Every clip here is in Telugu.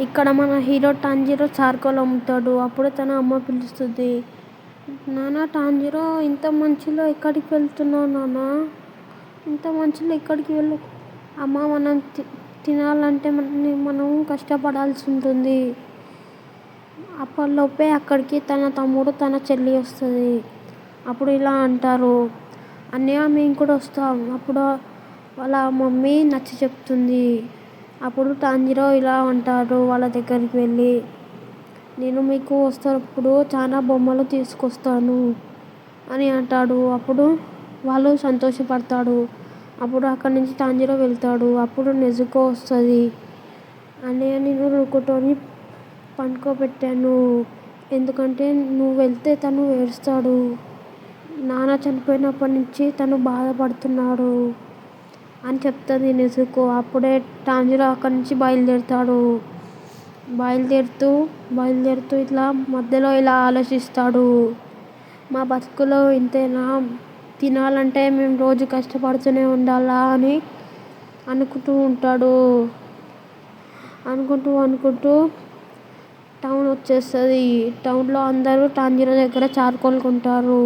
ఇక్కడ మన హీరో టాంజిరో చార్కోల్ అమ్ముతాడు. అప్పుడు తన అమ్మ పిలుస్తుంది. నాన్న టాంజిరో, ఇంత మంచులో ఎక్కడికి వెళ్తున్నావు నాన్న? ఇంత మంచులో ఎక్కడికి వెళ్ళు? అమ్మ, మనం తినాలంటే మనం కష్టపడాల్సి ఉంటుంది. అప్పటిలోపే అక్కడికి తన తమ్ముడు తన చెల్లి వస్తుంది. అప్పుడు ఇలా అంటారు, అన్నయ్య మేము కూడా వస్తాం. అప్పుడు వాళ్ళ మమ్మీ నచ్చ చెప్తుంది. అప్పుడు టాంజిరో ఇలా అంటారు వాళ్ళ దగ్గరికి వెళ్ళి, నేను మీకు వస్తున్నప్పుడు చాలా బొమ్మలు తీసుకొస్తాను అని అంటాడు. అప్పుడు వాళ్ళు సంతోషపడతాడు. అప్పుడు అక్కడి నుంచి టాంజిరో వెళ్తాడు. అప్పుడు నెజుకో వస్తుంది. అన్నయ్య, నేను రుకోటోని పడుకోబెట్టాను. ఎందుకంటే నువ్వు వెళ్తే తను ఏడుస్తాడు. నాన్న చనిపోయినప్పటి నుంచి తను బాధపడుతున్నాడు అని చెప్తుంది నెజుకో. అప్పుడే టాంజిరో అక్కడి నుంచి బయలుదేరుతాడు. బయలుదేరుతూ ఇట్లా మధ్యలో ఇలా ఆలోచిస్తాడు. మా బతుకులో ఇంతేనా? తినాలంటే మేము రోజు కష్టపడుతూనే ఉండాలా అని అనుకుంటూ ఉంటాడు. అనుకుంటూ టౌన్ వచ్చేస్తుంది. టౌన్లో అందరూ టాంజిరో దగ్గర చార్కోల్ కొంటారు.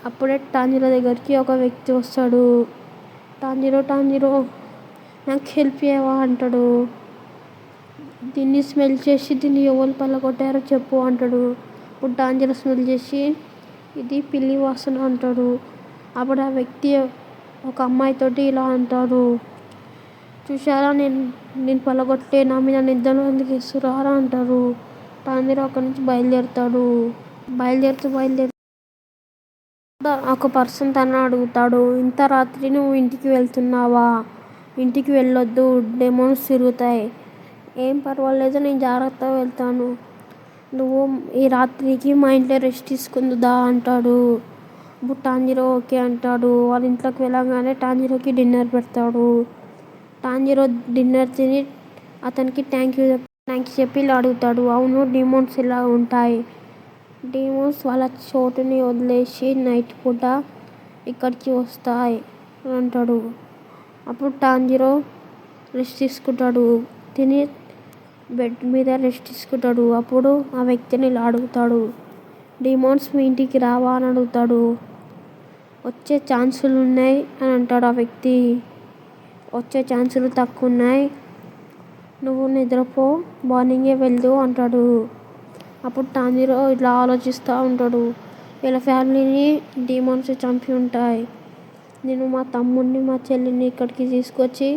అప్పుడే టాంజిరో దగ్గరికి ఒక వ్యక్తి వస్తాడు. టాంజిరో నాకు హెల్ప్ చేయవా అంటాడు. దీన్ని స్మెల్ చేసి దీన్ని ఎవరు పళ్ళగొట్టారో చెప్పు అంటాడు. ఇప్పుడు టాంజిరో స్మెల్ చేసి ఇది పిల్లి వాసన అంటాడు. అప్పుడు ఆ వ్యక్తి ఒక అమ్మాయితోటి ఇలా అంటాడు, చూసారా, నేను పళ్ళగొట్టే నా మీద నిద్రలో ఎందుకు వేస్తురారా అంటారు. టాంజిరో అక్కడి నుంచి బయలుదేరుతూ ఒక పర్సన్ తను అడుగుతాడు, ఇంత రాత్రి నువ్వు ఇంటికి వెళ్తున్నావా? ఇంటికి వెళ్ళొద్దు, డెమోన్స్ తిరుగుతాయి. ఏం పర్వాలేదు, నేను జాగ్రత్తగా వెళ్తాను. నువ్వు ఈ రాత్రికి మా ఇంట్లో రెస్ట్ తీసుకుందా అంటాడు. ఇప్పుడు టాంజిరో ఓకే అంటాడు. వాళ్ళ ఇంట్లోకి వెళ్ళగానే టాంజిరోకి డిన్నర్ పెడతాడు. టాంజిరో డిన్నర్ తిని అతనికి థ్యాంక్ యూ చెప్పి ఇలా అడుగుతాడు, అవును, డెమోన్స్ ఇలా ఉంటాయి. డెమోన్స్ వాళ్ళ చోటుని వదిలేసి నైట్ పూట ఇక్కడికి వస్తాయి అంటాడు. అప్పుడు టాంజిరో రెస్ట్ తీసుకుంటాడు. తిని బెడ్ మీద రెస్ట్ తీసుకుంటాడు. అప్పుడు ఆ వ్యక్తిని ఇలా అడుగుతాడు, డెమోన్స్ మీ ఇంటికి రావా అని అడుగుతాడు. వచ్చే ఛాన్సులు ఉన్నాయి అని అంటాడు ఆ వ్యక్తి. వచ్చే ఛాన్సులు తక్కువ ఉన్నాయి, నువ్వు నిద్రపో, మార్నింగే వెళ్దు అంటాడు. అప్పుడు టాంజిరో ఇట్లా ఆలోచిస్తూ ఉంటాడు, వీళ్ళ ఫ్యామిలీని డెమోన్స్ చంపి ఉంటాయి. నేను మా తమ్ముడిని మా చెల్లిని ఇక్కడికి తీసుకొచ్చి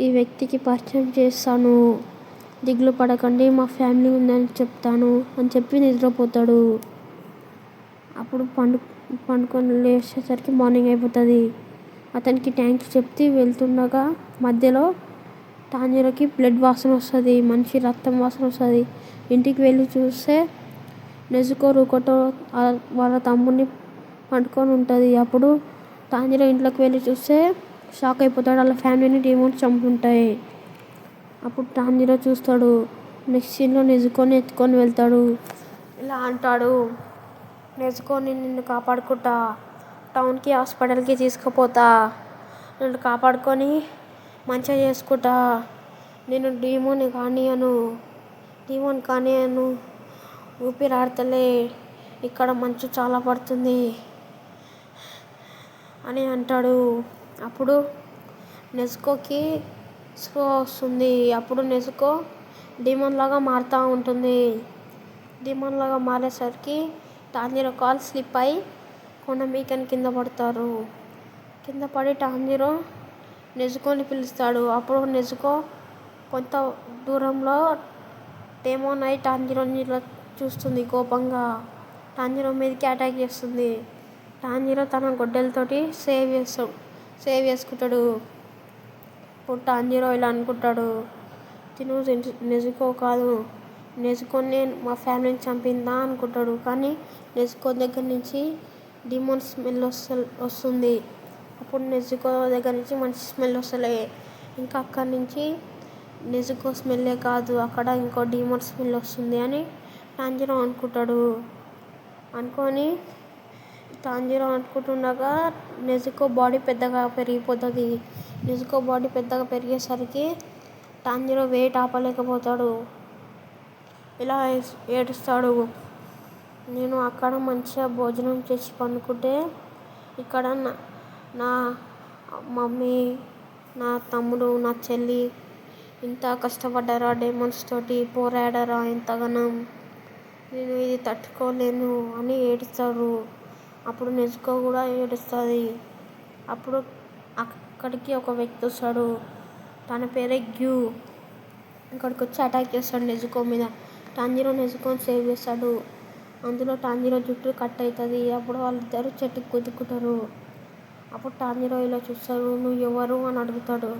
ఈ వ్యక్తికి పరిచయం చేస్తాను. దిగులు పడకండి, మా ఫ్యామిలీ ఉందని చెప్తాను అని చెప్పి నిద్రపోతాడు. అప్పుడు పండుకొని లేచేసరికి మార్నింగ్ అయిపోతుంది. అతనికి థ్యాంక్స్ చెప్తే వెళ్తుండగా మధ్యలో టాంజిరోకి బ్లడ్ వాసన వస్తుంది. మనిషి రక్తం వాసన వస్తుంది. ఇంటికి వెళ్ళి చూస్తే నెజుకో రుకోటో వాళ్ళ తమ్ముడిని పండుకొని ఉంటుంది. అప్పుడు టాంజిరో ఇంట్లోకి వెళ్ళి చూస్తే షాక్ అయిపోతాడు. వాళ్ళ ఫ్యామిలీని డెమోన్స్ చంపి ఉంటాయి. అప్పుడు టాంజిరో చూస్తాడు. నెక్స్ట్ సీన్లో నెజుకోని ఎత్తుకొని వెళ్తాడు. ఇలా అంటాడు, నెజుకోని నిన్ను కాపాడుకుంటా, టౌన్కి హాస్పిటల్కి తీసుకుపోతా, నన్ను కాపాడుకొని మంచిగా చేసుకుంటా, నేను డీమోన్ కానియను, ఊపిరాడతలే, ఇక్కడ మంచు చాలా పడుతుంది అని అంటాడు. అప్పుడు నెజుకోకి స్పృహ వస్తుంది. అప్పుడు నెజుకో డీమన్ లాగా మారుతూ ఉంటుంది. డీమన్ లాగా మారేసరికి టాంజిరో కాల్ స్లిప్ అయి కొండ మీకని కింద పడతారు. కింద పడి టాంజిరో నెజుకోని పిలుస్తాడు. అప్పుడు నెజుకో కొంత దూరంలో డెమోన్ అయి టాంజిరోని ఇలా చూస్తుంది కోపంగా. టాంజిరో మీదకి అటాక్ చేస్తుంది. టాంజిరో తన గొడ్డలతోటి సేవ్ చేసుకుంటాడు. ఇప్పుడు టాంజిరో ఇలా అనుకుంటాడు, తిను నెజుకో కాదు, నెజుకోని మా ఫ్యామిలీని చంపిందా అనుకుంటాడు. కానీ నెజుకో దగ్గర నుంచి డెమోన్ స్మెల్ వస్తుంది. అప్పుడు నెజుకో దగ్గర నుంచి మంచి స్మెల్ వస్తలే. ఇంకా అక్కడి నుంచి నెజుకో స్మెల్లే కాదు, అక్కడ ఇంకో డెమోన్ స్మెల్ వస్తుంది అని టాంజిరో అనుకుంటుండగా నెజుకో బాడీ పెద్దగా పెరిగిపోతుంది. నెజుకో బాడీ పెద్దగా పెరిగేసరికి టాంజిరో వెయిట్ ఆపలేకపోతాడు. ఇలా ఏడుస్తాడు. నేను అక్కడ మంచిగా భోజనం చేసి పండుకుంటే ఇక్కడ నా మమ్మీ, నా తమ్ముడు, నా చెల్లి ఇంత కష్టపడ్డారా, డెమన్స్ తోటి పోరాడారా ఎంతగానం, నేను ఇది తట్టుకోలేను అని ఏడుస్తాడు. అప్పుడు నెజుకో కూడా ఏడుస్తుంది. అప్పుడు అక్కడికి ఒక వ్యక్తి వస్తాడు. తన పేరే గ్యూ. ఇక్కడికి వచ్చి అటాక్ చేస్తాడు నెజుకో మీద. టాంజిరో నెజుకోని సేవ్ చేస్తాడు. అందులో టాంజిరో జుట్టు కట్ అవుతుంది. అప్పుడు వాళ్ళిద్దరు చెట్టుకి కుదుకుంటారు. అప్పుడు టాంజిరో ఇలా చూస్తాడు. నువ్వు ఎవరు అని అడుగుతాడు.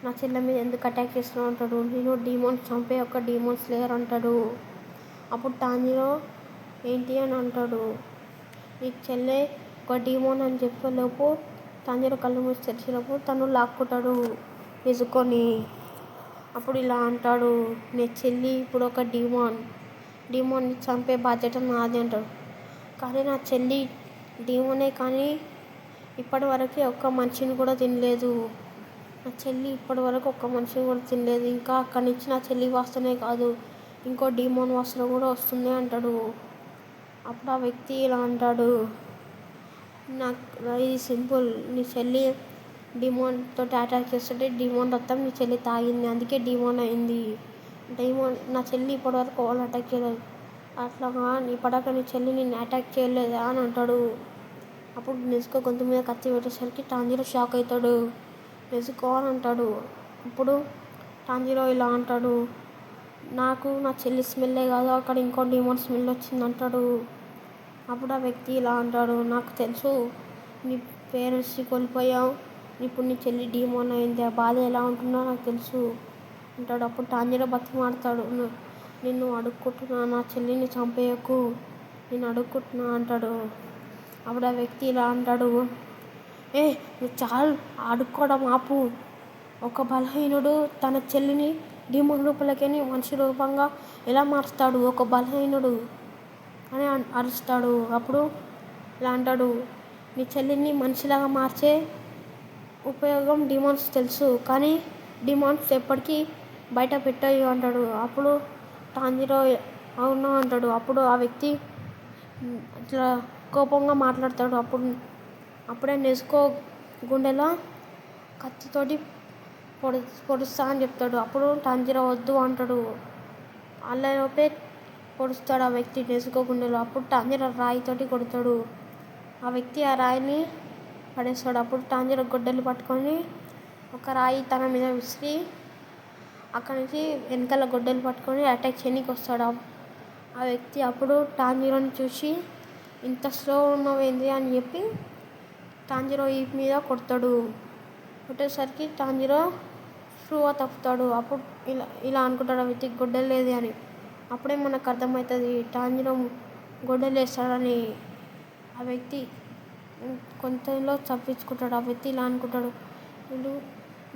నా చెల్లె మీద ఎందుకు అటాక్ చేస్తున్నావు అంటాడు. నేను డీమోన్స్ చంపే ఒక డీమోన్స్ లేయర్ అంటాడు. అప్పుడు టాంజిరో ఏంటి అని అంటాడు. నీ చెల్లె ఒక డీమోన్ అని చెప్పేలోపు టాంజిరో కళ్ళు మూసి తెరిచేలోపు తను లాక్కుంటాడు నెజుకోని. అప్పుడు ఇలా అంటాడు, నీ చెల్లి ఇప్పుడు ఒక డీమోన్ని చంపే బాధ్యత నాది అంటాడు. కానీ నా చెల్లి డీమోనే కానీ ఇప్పటి వరకు ఒక్క మనిషిని కూడా తినలేదు. నా చెల్లి ఇప్పటి వరకు ఒక్క మనిషిని కూడా తినలేదు. ఇంకా అక్కడి నుంచి నా చెల్లి వాసనే కాదు, ఇంకో డీమోన్ వాసన కూడా వస్తుంది అంటాడు. అప్పుడు ఆ వ్యక్తి ఇలా అంటాడు, నాకు ఇది సింపుల్. నీ చెల్లి డీమోన్ తోటి అటాక్ చేస్తుంటే డీమోన్ రక్తం నీ చెల్లి తాగింది, అందుకే డీమోన్ అయింది. నా చెల్లి ఇప్పటివరకు వాళ్ళు అటాక్ చేయలేదు. అట్లా ఇప్పటిదాకా నీ చెల్లి నిన్ను అటాక్ చేయలేదా అని అంటాడు. అప్పుడు నెజుకో గొంతు మీద కత్తి పెట్టేసరికి టాంజిరో షాక్ అవుతాడు. నెజుకో అని అంటాడు. అప్పుడు టాంజిరో ఇలా అంటాడు, నాకు నా చెల్లి స్మెల్లే కాదు అక్కడ ఇంకో డీమోన్ స్మెల్ వచ్చింది అంటాడు. అప్పుడు ఆ వ్యక్తి ఇలా అంటాడు, నాకు తెలుసు నీ పేరెంట్స్ని కోల్పోయావు, ఇప్పుడు నీ చెల్లి డీమోన్ అయింది, ఆ బాధ ఎలా ఉంటుందో నాకు తెలుసు అంటాడు. అప్పుడు టాంజిరో బతిమాలుతాడు, నిన్ను అడుక్కుంటున్నా, నా చెల్లిని చంపేయకు, నేను అడుక్కుంటున్నా అంటాడు. అప్పుడు ఆ వ్యక్తి ఇలా అంటాడు, నువ్వు చాలు అడుక్కోవడం ఆపు. ఒక బలహీనుడు తన చెల్లిని డీమోన్ రూపంలోకి మనిషి రూపంగా ఎలా మారుస్తాడు ఒక బలహీనుడు అని అరుస్తాడు. అప్పుడు ఇలా అంటాడు, నీ చెల్లిని మనిషిలాగా మార్చే ఉపయోగం డీమోన్స్ తెలుసు, కానీ డీమోన్స్ ఎప్పటికీ బయట పెట్టాయి అంటాడు. అప్పుడు టాంజిరో అవునా అంటాడు. అప్పుడు ఆ వ్యక్తి ఇట్లా కోపంగా మాట్లాడతాడు. అప్పుడే నెజుకో గుండెలో కత్తితోటి పొడుస్తా అని చెప్తాడు. అప్పుడు టాంజిరో వద్దు అంటాడు. అల్లలోపే పొడుస్తాడు ఆ వ్యక్తి నెజుకో గుండెలో. అప్పుడు టాంజిరో రాయితోటి కొడతాడు. ఆ వ్యక్తి ఆ రాయిని పడేస్తాడు. అప్పుడు టాంజిరో గొడ్డలి పట్టుకొని ఒక రాయి తన మీద విసిరి అక్కడి నుంచి వెనకాల గొడ్డలి పట్టుకొని అటాక్ చేయడానికి వస్తాడు ఆ వ్యక్తి. అప్పుడు టాంజిరోని చూసి ఇంత స్లో ఉన్నావేంది అని చెప్పి టాంజిరో వీపు మీద కొడతాడు. కొట్టేసరికి టాంజిరో స్పృహ తప్పుతాడు. అప్పుడు ఇలా అనుకుంటాడు ఆ వ్యక్తి గొడ్డలి లేదు అని. అప్పుడే మనకు అర్థమవుతుంది టాంజిరో గొడ్డలి వేస్తాడని. ఆ వ్యక్తి కొంతలో తప్పించుకుంటాడు. ఆ వ్యక్తి ఇలా అనుకుంటాడు, వీడు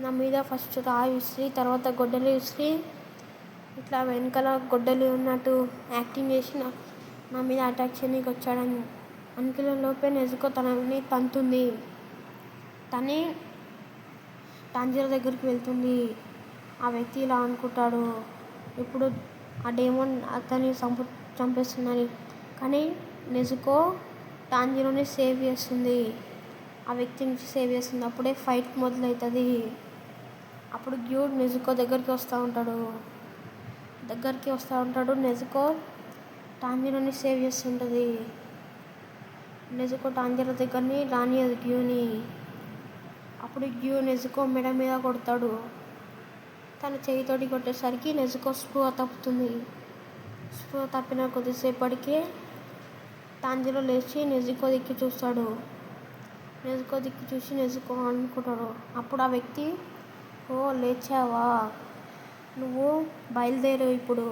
నా మీద ఫస్ట్ రాయి విసిరి తర్వాత గొడ్డలి విసిరి ఇట్లా వెనకాల గొడ్డలి ఉన్నట్టు యాక్టింగ్ చేసి నా మీద అటాక్ చేయడానికి వచ్చాడని అనుకునే లోపే నెజుకో తనని తంతుంది. తనే టాంజిరో దగ్గరికి వెళ్తుంది. ఆ వ్యక్తి ఇలా అనుకుంటాడు, ఇప్పుడు ఆ డేమోన్ అతన్ని చంపేస్తుందని. కానీ నెజుకో టాంజిరోని సేవ్ చేస్తుంది, ఆ వ్యక్తి నుంచి సేవ్ చేస్తుంది. అప్పుడే ఫైట్ మొదలవుతుంది. అప్పుడు గ్యూ నెజుకో దగ్గరికి వస్తూ ఉంటాడు. నెజుకో టాంజిరోని సేవ్ చేస్తుంటుంది. నెజుకో టాంజిరో దగ్గరని రానియదు గ్యూని. అప్పుడు గ్యూ నెజుకో మెడ మీద కొడతాడు. తన చేయితోటి కొట్టేసరికి నెజుకో స్పృహ తప్పుతుంది. స్పృహ తప్పిన కొద్దిసేపటికే టాంజిరో లేచి నెజుకో దిక్కు చూస్తాడు. నెజుకో దిక్కు చూసి నెజుకో అనుకుంటాడు. అప్పుడు ఆ వ్యక్తి, ఓ లేచావా, నువ్వు బయలుదేరు ఇప్పుడు.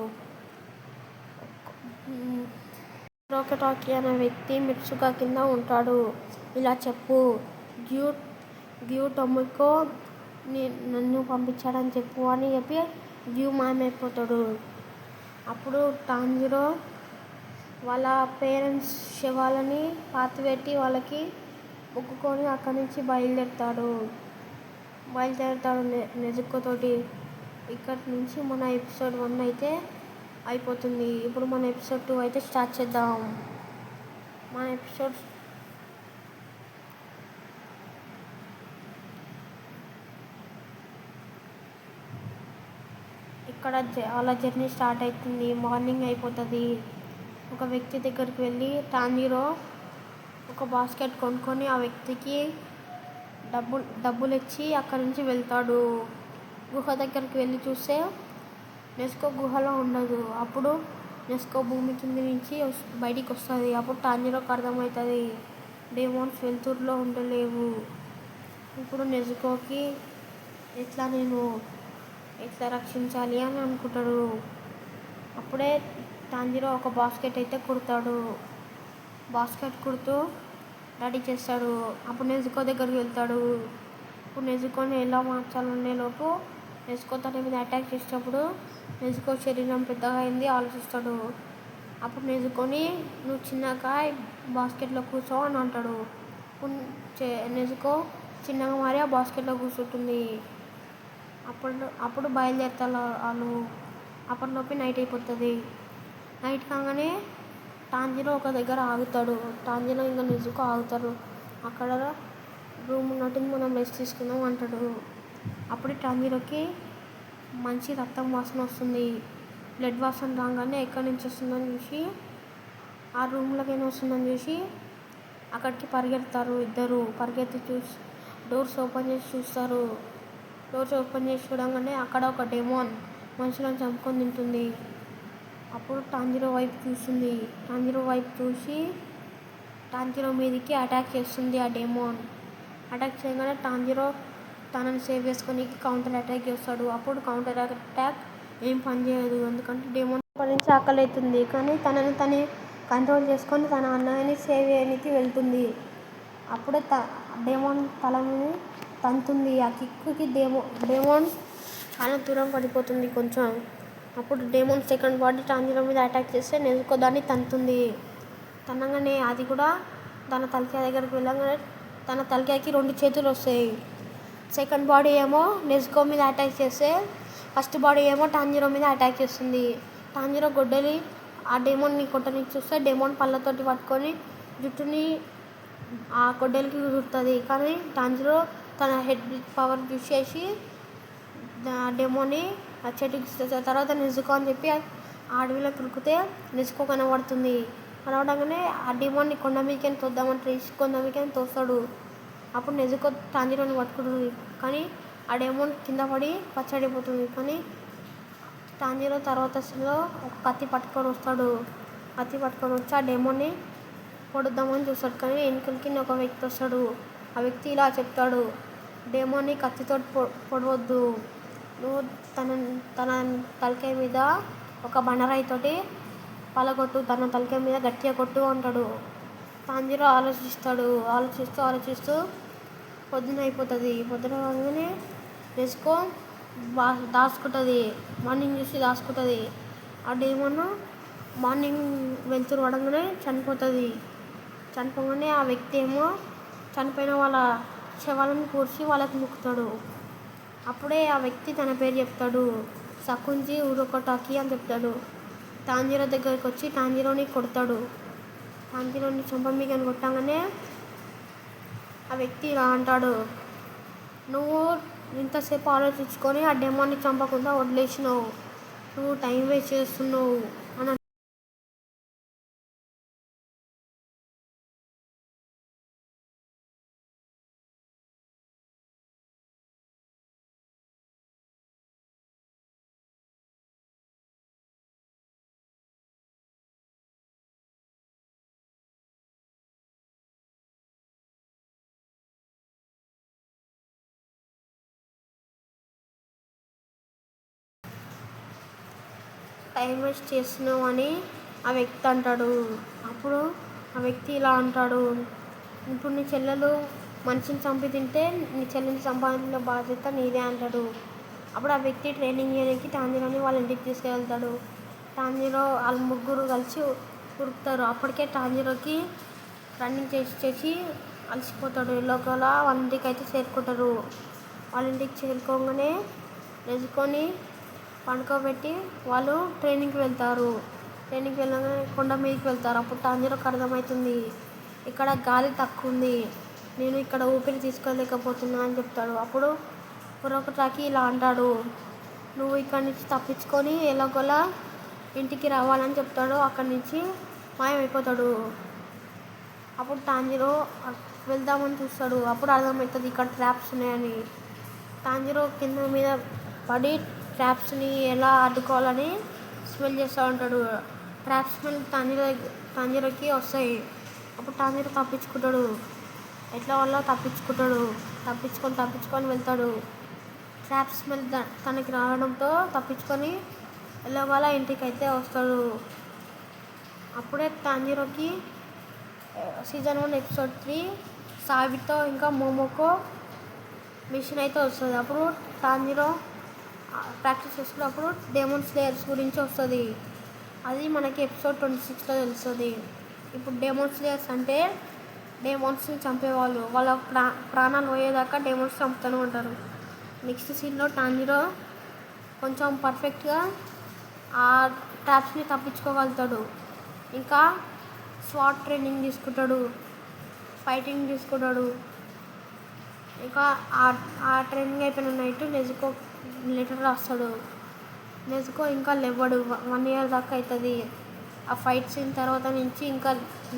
రోకటాకీ అనే వ్యక్తి మిట్సుగా కింద ఉంటాడు. ఇలా చెప్పు, గ్యూ టొమికో నన్ను పంపించాడని చెప్పు అని చెప్పి గ్యూ మాయమైపోతాడు. అప్పుడు టాంజిరో వాళ్ళ పేరెంట్స్ శవాలని పాతిపెట్టి వాళ్ళకి మొక్కుకొని అక్కడి నుంచి బయలుదేరుతాడు నెజుకోతోటి. ఇక్కడి నుంచి మన ఎపిసోడ్ 1 అయితే అయిపోతుంది. ఇప్పుడు మన ఎపిసోడ్ 2 అయితే స్టార్ట్ చేద్దాం. మన ఎపిసోడ్ ఇక్కడ వాళ్ళ జర్నీ స్టార్ట్ అవుతుంది. మార్నింగ్ అయిపోతుంది. ఒక వ్యక్తి దగ్గరికి వెళ్ళి టాంజీరో ఒక బాస్కెట్ కొనుక్కొని ఆ వ్యక్తికి డబ్బులు ఇచ్చి అక్కడి నుంచి వెళ్తాడు. గుహ దగ్గరికి వెళ్ళి చూస్తే నెస్కో గుహలో ఉండదు. అప్పుడు నెస్కో భూమి కింద నుంచి బయటికి వస్తుంది. అప్పుడు టాంజీరోకి అర్థమవుతుంది డేమోన్స్ వెలుతురులో ఉండలేవు. ఇప్పుడు నెస్కోకి నేను ఎట్లా రక్షించాలి అని అనుకుంటాడు. అప్పుడే టాంజీరో ఒక బాస్కెట్ అయితే కుడతాడు. బాస్కెట్ కుడుతూ రెడీ చేస్తాడు. అప్పుడు నెజుకో దగ్గరికి వెళ్తాడు. ఇప్పుడు నెజుకోని ఎలా మార్చాలనే లోపు నెజుకో తన మీద అటాక్ చేసేటప్పుడు నెజుకో శరీరం పెద్దగా అయింది ఆలోచిస్తాడు. అప్పుడు నెజుకోని నువ్వు చిన్నగా బాస్కెట్లో కూర్చో అని అంటాడు. నెజుకో చిన్నగా మారి ఆ బాస్కెట్లో కూర్చుంటుంది. అప్పుడు బయలుదేరుతారు వాళ్ళు. అప్పటిలోపు నైట్ అయిపోతుంది. నైట్ కాగానే టాంజీరో ఒక దగ్గర ఆగుతాడు. టాంజీరో ఇంకా నెజుకో ఆగుతారు. అక్కడ రూమ్ ఉన్నట్టుంది, మనం రెస్ట్ తీసుకుందాం అంటాడు. అప్పుడు టాంజీరోకి మంచి రక్తం వాసన వస్తుంది. బ్లడ్ వాసన రాగానే ఎక్కడి నుంచి వస్తుందని చూసి ఆ రూమ్లోకి ఏమైనా వస్తుందని చూసి అక్కడికి పరిగెడతారు. ఇద్దరు పరిగెత్తి చూసి డోర్స్ ఓపెన్ చేసి చూస్తారు. డోర్స్ ఓపెన్ చేసి చూడగానే అక్కడ ఒక డెమోన్ మనుషులను చంపుకొని తింటుంది. అప్పుడు టాంజీరో వైపు చూస్తుంది. టాంజీరో వైపు చూసి టాంజీరో మీదకి అటాక్ చేస్తుంది ఆ డెమోన్. అటాక్ చేయగానే టాంజీరో తనని సేవ్ చేసుకొని కౌంటర్ అటాక్ చేస్తాడు. అప్పుడు కౌంటర్ అటాక్ ఏం పనిచేయదు. ఎందుకంటే డెమోన్ అప్పటి నుంచి ఆకలి అవుతుంది. కానీ తనని తనే కంట్రోల్ చేసుకొని తన అన్నయ్యని సేవ్ చేయడానికి వెళ్తుంది. అప్పుడే డెమోన్ తల మీద తంతుంది. ఆ కిక్కి డెమోన్ చాలా దూరం పడిపోతుంది కొంచెం. అప్పుడు డెమోన్ సెకండ్ బాడీ టాంజీరో మీద అటాక్ చేస్తే నెజుకో దాన్ని తంతుంది. తనగానే అది కూడా తన తలకాయ దగ్గరికి వెళ్ళగానే తన తలకాయకి 2 చేతులు వస్తాయి. సెకండ్ బాడీ ఏమో నెజుకో మీద అటాక్ చేస్తే ఫస్ట్ బాడీ ఏమో టాంజీరో మీద అటాక్ చేస్తుంది. టాంజీరో గొడ్డలి ఆ డెమోన్ని కొట్టడానికి చూస్తే డెమోన్ పళ్ళతోటి పట్టుకొని జుట్టుని ఆ గొడ్డలికి కుదురుతుంది. కానీ టాంజీరో తన హెడ్ పవర్ యూజ్ చేసి డెమోని ఆ చెట్టుకి తర్వాత నెజుకో అని చెప్పి అడవిలో కురికితే నెజుకో కనబడుతుంది. కనబడగానే ఆ డెమోన్ని కొండ మీదకి తోద్దామంటే కొండ మీదకి తోస్తాడు. అప్పుడు నెజుకో టాంజీరోని పట్టుకుంటుంది. కానీ ఆ డెమోన్ కింద పడి పచ్చడిపోతుంది. కానీ టాంజీరో తర్వాత ఒక కత్తి పట్టుకొని వస్తాడు. కత్తి పట్టుకొని వచ్చి ఆ డెమోన్ని పొడుద్దామని చూస్తాడు. కానీ వెనుకలకి ఒక వ్యక్తి వస్తాడు. ఆ వ్యక్తి ఇలా చెప్తాడు, డెమోన్ని కత్తితో పొడవద్దు, నువ్వు తన తలకాయ మీద ఒక బండరాయితోటి పలగొట్టు, తన తలకాయ మీద గట్టిగా కొట్టు అంటాడు. టాంజీరో ఆలోచిస్తూ పొద్దున అయిపోతుంది. పొద్దున కాగానే నెజుకో దాచుకుంటుంది. మార్నింగ్ చూసి దాచుకుంటుంది. ఆ డెమోన్ మార్నింగ్ వెళ్తురు పడగానే చనిపోతుంది. చనిపోగానే ఆ వ్యక్తి ఏమో చనిపోయిన వాళ్ళ శవాలను కూర్చి వాళ్ళకి మొక్కుతాడు. అప్పుడే ఆ వ్యక్తి తన పేరు చెప్తాడు, సకుంజి ఉరోకోటాకి అని చెప్తాడు. టాంజీరో దగ్గరికి వచ్చి టాంజీరోని కొడతాడు. టాంజీరోని చంపమీగని కొట్టగానే ఆ వ్యక్తి ఇలా అంటాడు, నువ్వు ఇంతసేపు ఆలోచించుకొని ఆ డెమోన్ని చంపకుండా వదిలేసినావు, నువ్వు టైం వేస్ట్ చేస్తున్నావు అని. టైం వేస్ట్ చేస్తున్నావు అని ఆ వ్యక్తి అంటాడు. అప్పుడు ఆ వ్యక్తి ఇలా అంటాడు, ఇప్పుడు నీ చెల్లెలు మనిషిని చంపి తింటే నీ చెల్లెని సంపాదించిన బాధ్యత నీదే అంటాడు. అప్పుడు ఆ వ్యక్తి ట్రైనింగ్ చేయడానికి టాంజీరోని వాళ్ళ ఇంటికి తీసుకెళ్తాడు. టాంజీరో వాళ్ళు ముగ్గురు కలిసి ఉరుకుతారు. అప్పటికే టాంజీరోకి రన్నింగ్ చేసి అలసిపోతాడు. లోపల వాళ్ళ ఇంటికి అయితే చేరుకుంటారు. వాళ్ళ ఇంటికి చేరుకోగానే నెజుకోని పండుకోబెట్టి వాళ్ళు ట్రైనింగ్కి వెళ్తారు. ట్రైనింగ్కి వెళ్ళగానే కొండ మీదకి వెళ్తారు. అప్పుడు టాంజిరోకి అర్థమవుతుంది, ఇక్కడ గాలి తక్కువ ఉంది, నేను ఇక్కడ ఊపిరి తీసుకోలేకపోతున్నా అని చెప్తాడు. అప్పుడు ఉరకటాకి ఇలా అంటాడు, నువ్వు ఇక్కడి నుంచి తప్పించుకొని ఎలాగోలా ఇంటికి రావాలని చెప్తాడు. అక్కడి నుంచి మాయమైపోతాడు. అప్పుడు టాంజిరో వెళ్దామని చూస్తాడు. అప్పుడు అర్థమవుతుంది ఇక్కడ ట్రాప్స్ ఉన్నాయని. టాంజిరో కింద మీద పడి ట్రాప్స్ని ఎలా అడ్డుకోవాలని స్మెల్ చేస్తూ ఉంటాడు. ట్రాప్ స్మెల్ టాంజిరోకి వస్తాయి. అప్పుడు టాంజిరో తప్పించుకుంటాడు. ఎట్లా వల్ల తప్పించుకొని వెళ్తాడు. ట్రాప్ స్మెల్ తనకి రావడంతో తప్పించుకొని ఎలాగోలా ఇంటికి అయితే వస్తాడు. అప్పుడే టాంజిరోకి సీజన్ 1 ఎపిసోడ్ 3 సాబితో ఇంకా మోమోకో మిషన్ అయితే వస్తుంది. అప్పుడు టాంజిరో ప్రాక్టీస్ చేస్తున్నప్పుడు డెమోన్ స్లేయర్స్ గురించి వస్తుంది. అది మనకి ఎపిసోడ్ 26లో తెలుస్తుంది. ఇప్పుడు డెమోన్ స్లేయర్స్ అంటే డెమోన్స్ని చంపేవాళ్ళు. వాళ్ళ ప్రాణాలు పోయేదాకా డెమోన్స్ చంపుతూనే ఉంటారు. నెక్స్ట్ సీన్లో టాంజిరో కొంచెం పర్ఫెక్ట్గా ఆ ట్రాప్స్ని తప్పించుకోగలుగుతాడు. ఇంకా స్వాట్ ట్రైనింగ్ తీసుకుంటాడు, ఫైటింగ్ తీసుకుంటాడు. ఇంకా ఆ ట్రైనింగ్ అయిపోయిన నైట్ నెజుకో లెటర్ రాస్తాడు. నెజుకో ఇంకా లేవడు. 1 year దాకా అవుతుంది. ఆ ఫైట్ సీన్ తర్వాత నుంచి ఇంకా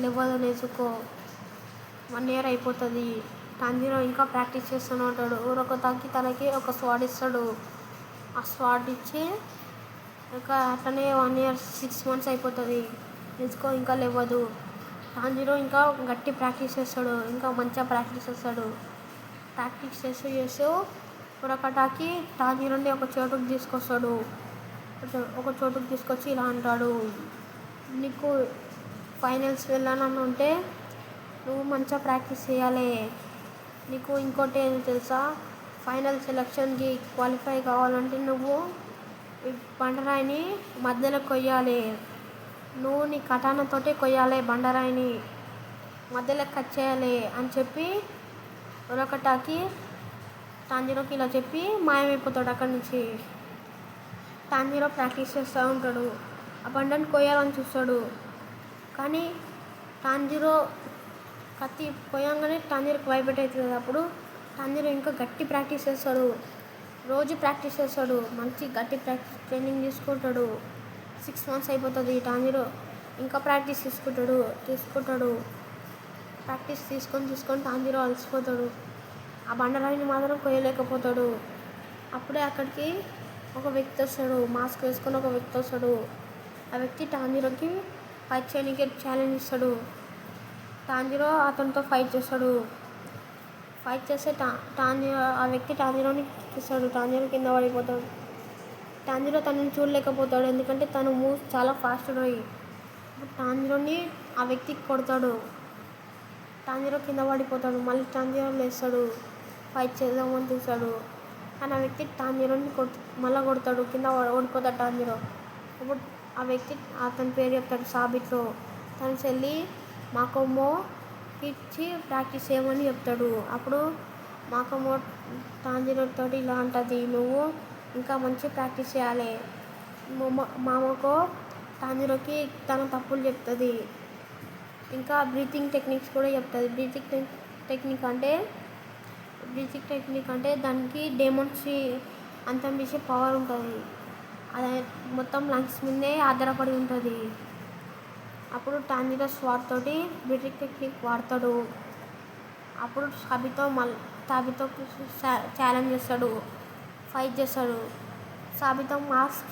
లేవదు నెజుకో. 1 year అయిపోతుంది. టాంజిరో ఇంకా ప్రాక్టీస్ చేస్తూనే ఉంటాడు. ఉరకతాకి తనకి ఒక స్వాడ్ ఇస్తాడు. ఆ స్వాడ్ ఇచ్చి ఇంకా అట్లనే 1 year 6 months అయిపోతుంది. నెజుకో ఇంకా లేవదు. టాంజిరో ఇంకా గట్టి ప్రాక్టీస్ చేస్తాడు. ఇంకా మంచిగా ప్రాక్టీస్ చేస్తాడు. ప్రాక్టీస్ చేస్తూ ఉరకటాకి టాంజిరోని ఒక చోటుకు తీసుకొచ్చి ఇలా అంటాడు, నీకు ఫైనల్స్ వెళ్ళాలని ఉంటే నువ్వు మంచిగా ప్రాక్టీస్ చేయాలి. నీకు ఇంకోటి ఏం తెలుసా, ఫైనల్ సెలక్షన్కి క్వాలిఫై కావాలంటే నువ్వు ఈ బండరాయిని మధ్యలో కొయ్యాలి. నువ్వు నీ కటానాతోటి కొయ్యాలి, బండరాయిని మధ్యలో కట్ చేయాలి అని చెప్పి ఉరకటాకి టాంజిరోకి ఇలా చెప్పి మాయమైపోతాడు అక్కడి నుంచి. టాంజిరో ప్రాక్టీస్ చేస్తూ ఉంటాడు. ఆ బండను కొయ్యాలని చూస్తాడు. కానీ టాంజిరో కత్తి కొయ్యంగానే టాంజిరోకి వైబ్రేట్ అవుతుంది కదా. అప్పుడు టాంజిరో ఇంకా గట్టి ప్రాక్టీస్ చేస్తాడు. రోజు ప్రాక్టీస్ చేస్తాడు. మంచి గట్టి ట్రైనింగ్ తీసుకుంటాడు. 6 months అయిపోతుంది. టాంజిరో ఇంకా ప్రాక్టీస్ తీసుకుంటాడు. ప్రాక్టీస్ తీసుకొని టాంజిరో అలసిపోతాడు. ఆ బండరాయిని మాత్రం కొయ్యలేకపోతాడు. అప్పుడే అక్కడికి ఒక వ్యక్తి వస్తాడు. మాస్క్ వేసుకొని ఒక వ్యక్తి వస్తాడు. ఆ వ్యక్తి టాంజిరోకి ఫైట్ చేయడానికి ఛాలెంజ్ ఇస్తాడు. టాంజిరో అతనితో ఫైట్ చేస్తాడు. ఫైట్ చేస్తే ఆ వ్యక్తి టాంజిరోని ఇస్తాడు. టాంజిరో కింద పడిపోతాడు. టాంజిరో తనని చూడలేకపోతాడు, ఎందుకంటే తను మూవ్స్ చాలా ఫాస్ట్ ఉన్నాయి. టాంజిరోని ఆ వ్యక్తికి కొడతాడు. టాంజిరో కింద పడిపోతాడు. మళ్ళీ టాంజిరో లేస్తాడు. ఫైట్ చేద్దామని చూస్తాడు. కానీ ఆ వ్యక్తి టాంజిరోని మళ్ళీ కొడతాడు. కింద ఓడిపోతాడు టాంజిరో. అప్పుడు ఆ వ్యక్తి అతని పేరు చెప్తాడు, సాబితో. తను వెళ్ళి మాకోమో ఇచ్చి ప్రాక్టీస్ చేయమని చెప్తాడు. అప్పుడు మాకోమో టాంజిరోతో ఇలా అంటుంది, నువ్వు ఇంకా మంచి ప్రాక్టీస్ చేయాలి. మామకో టాంజిరోకి తన తప్పులు చెప్తుంది. ఇంకా బ్రీతింగ్ టెక్నిక్స్ కూడా చెప్తుంది. బ్రీతింగ్ టెక్నిక్ అంటే దానికి డెమోన్స్ని అంతం చేసే పవర్ ఉంటుంది. అది మొత్తం లంగ్స్ మీదే ఆధారపడి ఉంటుంది. అప్పుడు టాంజిరో స్వాట్ తోటి బ్రీతింగ్ టెక్నిక్ వాడతాడు. అప్పుడు సాబితో ఛాలెంజ్ చేస్తాడు, ఫైట్ చేస్తాడు. సాబితో మాస్క్